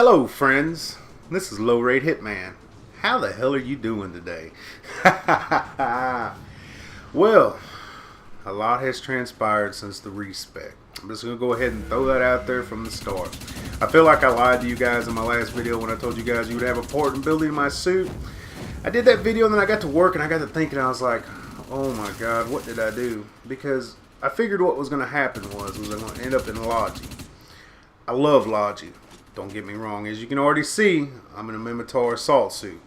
Hello friends, this is Low Rate Hitman. How the hell are you doing today? Well, a lot has transpired since the respec. I'm just going to go ahead and throw that out there from the start. I feel like I lied to you guys in my last video when I told you guys you would have a part in building my suit. I did that video and then I got to work and I got to thinking, I was like, oh my god, what did I do? Because I figured what was going to happen was I going to end up in Logi. I love Logi. Don't get me wrong, as you can already see, I'm in a Minmatar assault suit.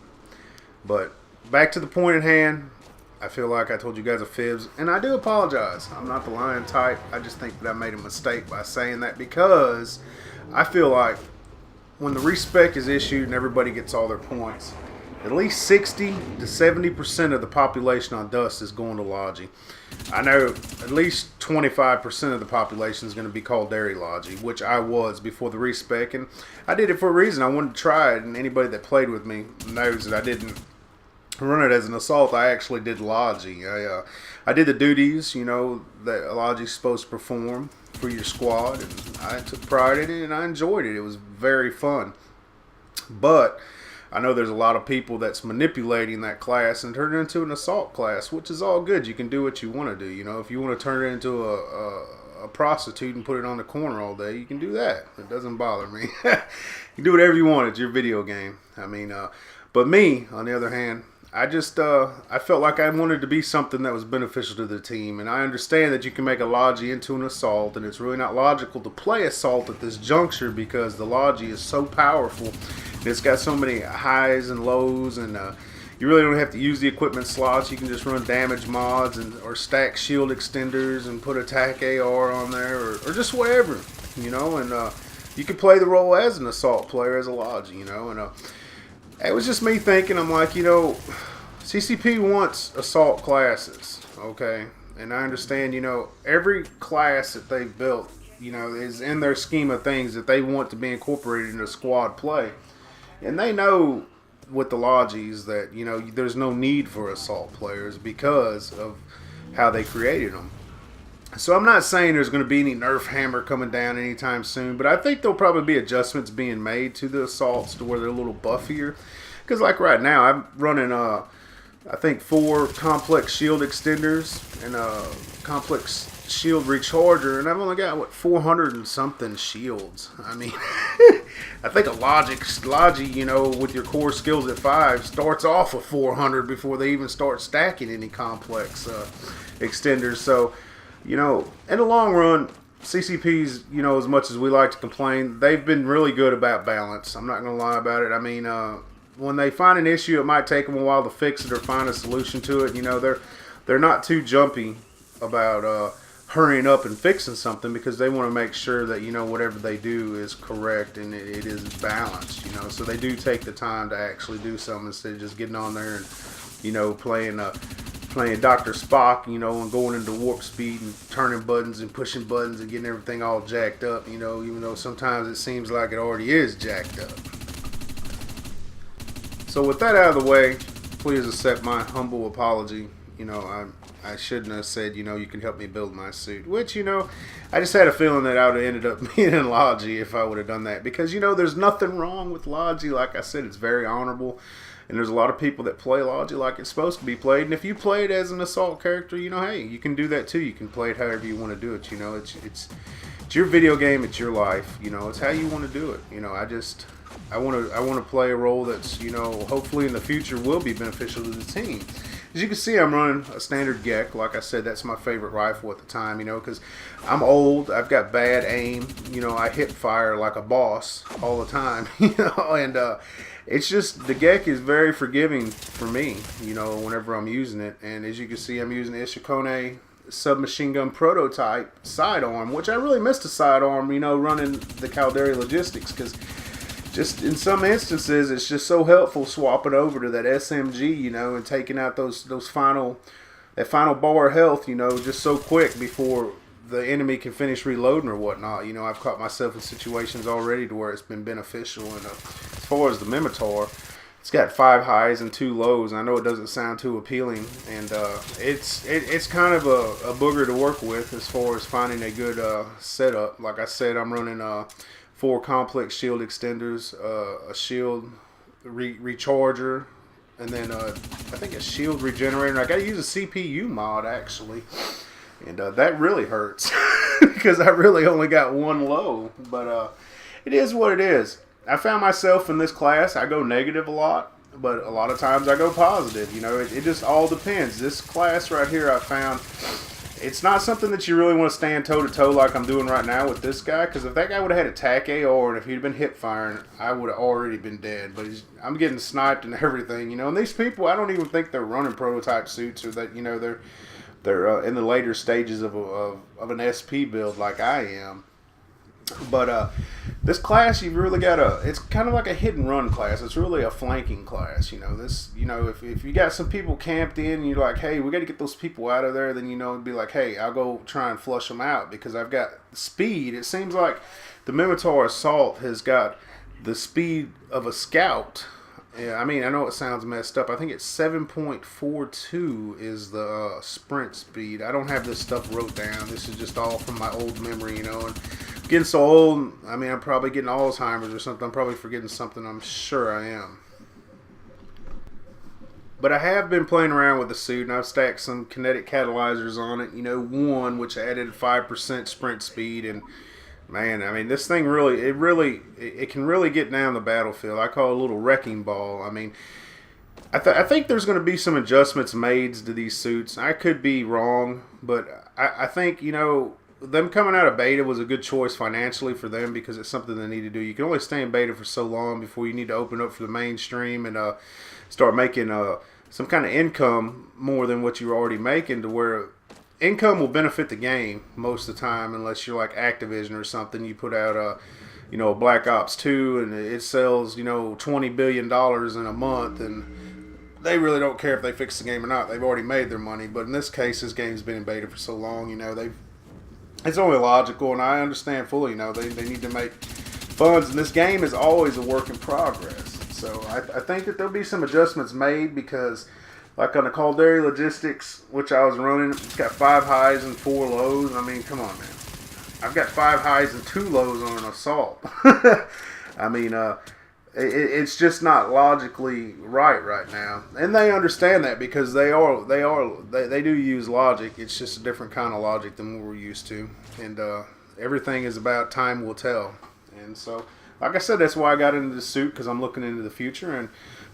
But back to the point at hand, I feel like I told you guys a fibs, and I do apologize. I'm not the lying type. I just think that I made a mistake by saying that because I feel like when the respec is issued and everybody gets all their points, at least 60 to 70% of the population on Dust is going to Logi. I know at least 25% of the population is going to be called Dairy Logi, which I was before the respec, and I did it for a reason. I wanted to try it, and anybody that played with me knows that I didn't run it as an assault. I actually did Logi. I did the duties, you know, that Logi's supposed to perform for your squad, and I took pride in it, and I enjoyed it. It was very fun. But I know there's a lot of people that's manipulating that class and turn it into an assault class, which is all good. You can do what you want to do. You know, if you want to turn it into a prostitute and put it on the corner all day, you can do that. It doesn't bother me. You can do whatever you want. It's your video game. I mean, but me, on the other hand, I just I felt like I wanted to be something that was beneficial to the team, and I understand that you can make a Logi into an assault, and it's really not logical to play assault at this juncture because the Logi is so powerful. It's got so many highs and lows, and you really don't have to use the equipment slots. You can just run damage mods or stack shield extenders and put attack AR on there, or just whatever, you know. And you can play the role as an assault player, as a Logi, you know. And it was just me thinking, I'm like, you know, CCP wants assault classes, okay? And I understand, you know, every class that they've built, you know, is in their scheme of things that they want to be incorporated into squad play. And they know with the Logis that, you know, there's no need for assault players because of how they created them. So I'm not saying there's going to be any nerf hammer coming down anytime soon, but I think there'll probably be adjustments being made to the assaults to where they're a little buffier. Because like right now, I'm running, I think 4 complex shield extenders and a complex shield recharger, and I've only got, what, 400 and something shields. I mean, I think a Logi, you know, with your core skills at 5, starts off with 400 before they even start stacking any complex extenders. So, you know, in the long run, CCP's, you know, as much as we like to complain, they've been really good about balance. I'm not going to lie about it. I mean, when they find an issue, it might take them a while to fix it or find a solution to it. You know, they're not too jumpy about hurrying up and fixing something because they want to make sure that, you know, whatever they do is correct and it is balanced, you know. So they do take the time to actually do something instead of just getting on there and, you know, playing Dr. Spock, you know, and going into warp speed and turning buttons and pushing buttons and getting everything all jacked up, you know, even though sometimes it seems like it already is jacked up. So with that out of the way, please accept my humble apology. You know, I shouldn't have said, you know, you can help me build my suit. Which, you know, I just had a feeling that I would have ended up being in Logi if I would have done that. Because, you know, there's nothing wrong with Logi. Like I said, it's very honorable. And there's a lot of people that play Logi like it's supposed to be played. And if you play it as an assault character, you know, hey, you can do that too. You can play it however you want to do it. You know, it's your video game. It's your life. You know, it's how you want to do it. You know, I want to play a role that's, you know, hopefully in the future will be beneficial to the team. As you can see, I'm running a standard Gek. Like I said, that's my favorite rifle at the time, you know, because I'm old. I've got bad aim. You know, I hip fire like a boss all the time, you know, and it's just, the Gek is very forgiving for me, you know, whenever I'm using it. And as you can see, I'm using the Ishikone submachine gun prototype sidearm, which I really missed a sidearm, you know, running the Caldari Logistics, because just in some instances, it's just so helpful swapping over to that SMG, you know, and taking out that final bar of health, you know, just so quick before the enemy can finish reloading or whatnot. You know, I've caught myself in situations already to where it's been beneficial. And as far as the Minmatar, it's got 5 highs and 2 lows. I know it doesn't sound too appealing, and it's kind of a booger to work with as far as finding a good setup. Like I said, I'm running 4 complex shield extenders, a shield recharger, and then I think a shield regenerator. I got to use a CPU mod actually, and that really hurts because I really only got 1 low. But it is what it is. I found myself in this class, I go negative a lot, but a lot of times I go positive. You know, it just all depends. This class right here, I found, it's not something that you really want to stand toe-to-toe like I'm doing right now with this guy, because if that guy would have had a TAC AR and if he'd been hip firing, I would have already been dead. But I'm getting sniped and everything, you know. And these people, I don't even think they're running prototype suits, or that, you know, they're in the later stages of an SP build like I am. But this class, you've really got it's kind of like a hit and run class. It's really a flanking class, you know. This, you know, if you got some people camped in and you're like, hey, we got to get those people out of there, then, you know, it'd be like, hey, I'll go try and flush them out because I've got speed. It seems like the Minmatar Assault has got the speed of a scout. Yeah, I mean, I know it sounds messed up. I think it's 7.42 is the sprint speed. I don't have this stuff wrote down. This is just all from my old memory, you know. And getting so old, I mean, I'm probably getting Alzheimer's or something. I'm probably forgetting something. I'm sure I am. But I have been playing around with the suit, and I've stacked some kinetic catalyzers on it. You know, one which added 5% sprint speed, and man, I mean, this thing really, it can really get down the battlefield. I call it a little wrecking ball. I mean, I think there's going to be some adjustments made to these suits. I could be wrong, but I think, you know, them coming out of beta was a good choice financially for them because it's something they need to do. You can only stay in beta for so long before you need to open up for the mainstream and start making some kind of income more than what you're already making, to where income will benefit the game most of the time, unless you're like Activision or something. You put out you know, a Black Ops 2 and it sells, you know, $20 billion in a month, and they really don't care if they fix the game or not. They've already made their money. But in this case, this game's been in beta for so long, you know, it's only logical, and I understand fully, you know, they need to make funds, and this game is always a work in progress. So I think that there'll be some adjustments made, because like on the Caldera Logistics, which I was running, it's got 5 highs and 4 lows. I mean, come on, man. I've got 5 highs and 2 lows on an assault. I mean, it's just not logically right now, and they understand that because they do use logic. It's just a different kind of logic than what we're used to, and everything is about time will tell. And so, like I said, that's why I got into the suit, because I'm looking into the future, and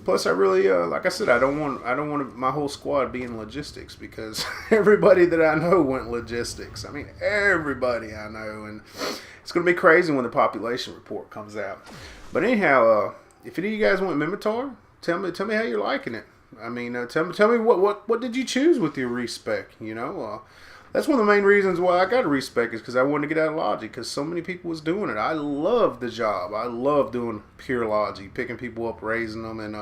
plus I really, like I said, I don't want my whole squad being logistics, because everybody that I know went logistics. I mean, everybody I know, and it's gonna be crazy when the population report comes out. But anyhow, if any of you guys want Minmatar, tell me how you're liking it. I mean, tell me what did you choose with your respec? You know, that's one of the main reasons why I got a respec, is because I wanted to get out of logic, because so many people was doing it. I love the job. I love doing pure logic, picking people up, raising them, and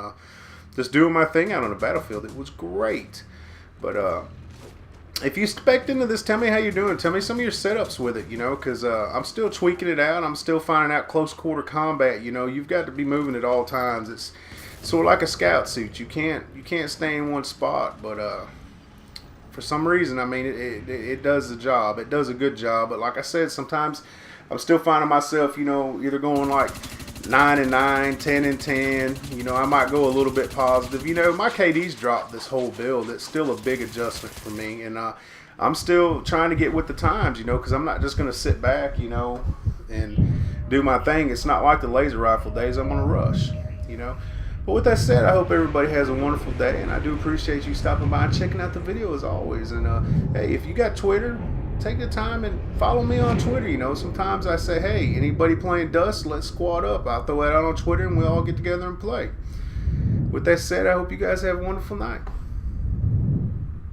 just doing my thing out on the battlefield. It was great. But if you spec'd into this, tell me how you're doing. Tell me some of your setups with it, you know, because I'm still tweaking it out. I'm still finding out close quarter combat. You know, you've got to be moving at all times. It's sort of like a scout suit. You can't stay in one spot. But for some reason, I mean, it does the job. It does a good job. But like I said, sometimes I'm still finding myself, you know, either going like 9 and 9, 10 and 10. You know, I might go a little bit positive. You know, my KD's dropped this whole build. It's still a big adjustment for me, and I'm still trying to get with the times. You know, because I'm not just going to sit back, you know, and do my thing. It's not like the laser rifle days. I'm going to rush. You know. But with that said, I hope everybody has a wonderful day, and I do appreciate you stopping by and checking out the video as always. And hey, if you got Twitter, take the time and follow me on Twitter. You know, sometimes I say, hey, anybody playing Dust, let's squad up. I'll throw it out on Twitter and we'll all get together and play. With that said, I hope you guys have a wonderful night.